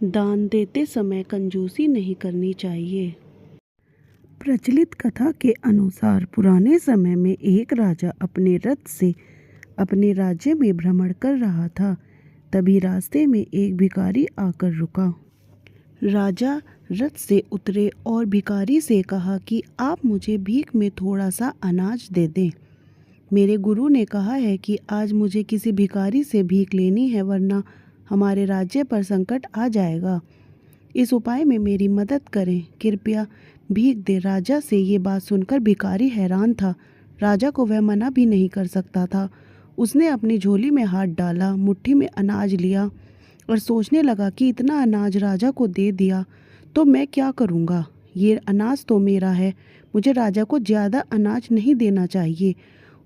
दान देते समय कंजूसी नहीं करनी चाहिए। प्रचलित कथा के अनुसार पुराने समय में एक राजा अपने रथ से अपने राज्य में भ्रमण कर रहा था। तभी रास्ते में एक भिखारी आकर रुका। राजा रथ से उतरे और भिखारी से कहा कि आप मुझे भीख में थोड़ा सा अनाज दे दें। मेरे गुरु ने कहा है कि आज मुझे किसी भिखारी से भीख लेनी है, वरना हमारे राज्य पर संकट आ जाएगा। इस उपाय में मेरी मदद करें, कृपया भीख दे। राजा से ये बात सुनकर भिखारी हैरान था। राजा को वह मना भी नहीं कर सकता था। उसने अपनी झोली में हाथ डाला, मुट्ठी में अनाज लिया और सोचने लगा कि इतना अनाज राजा को दे दिया तो मैं क्या करूँगा। ये अनाज तो मेरा है, मुझे राजा को ज़्यादा अनाज नहीं देना चाहिए।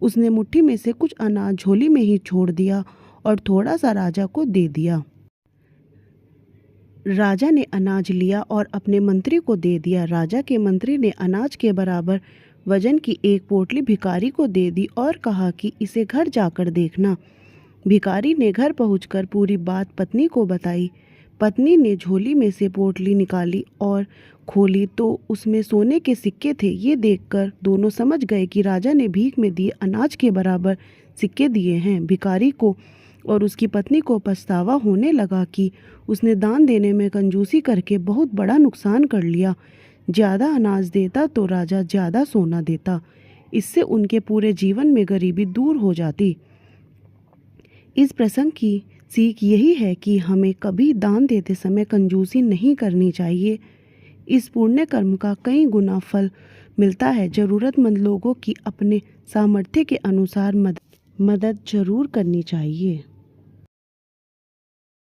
उसने मुट्ठी में से कुछ अनाज झोली में ही छोड़ दिया और थोड़ा सा राजा को दे दिया। राजा ने अनाज लिया और अपने मंत्री को दे दिया। राजा के मंत्री ने अनाज के बराबर वजन की एक पोटली भिखारी को दे दी और कहा कि इसे घर जाकर देखना। भिखारी ने घर पहुंचकर पूरी बात पत्नी को बताई। पत्नी ने झोली में से पोटली निकाली और खोली तो उसमें सोने के सिक्के थे। ये देखकर दोनों समझ गए कि राजा ने भीख में दिए अनाज के बराबर सिक्के दिए हैं। भिखारी को और उसकी पत्नी को पछतावा होने लगा कि उसने दान देने में कंजूसी करके बहुत बड़ा नुकसान कर लिया। ज़्यादा अनाज देता तो राजा ज़्यादा सोना देता। इससे उनके पूरे जीवन में गरीबी दूर हो जाती। इस प्रसंग की सीख यही है कि हमें कभी दान देते समय कंजूसी नहीं करनी चाहिए। इस पुण्य कर्म का कई गुना फल मिलता है। ज़रूरतमंद लोगों की अपने सामर्थ्य के अनुसार मदद जरूर करनी चाहिए।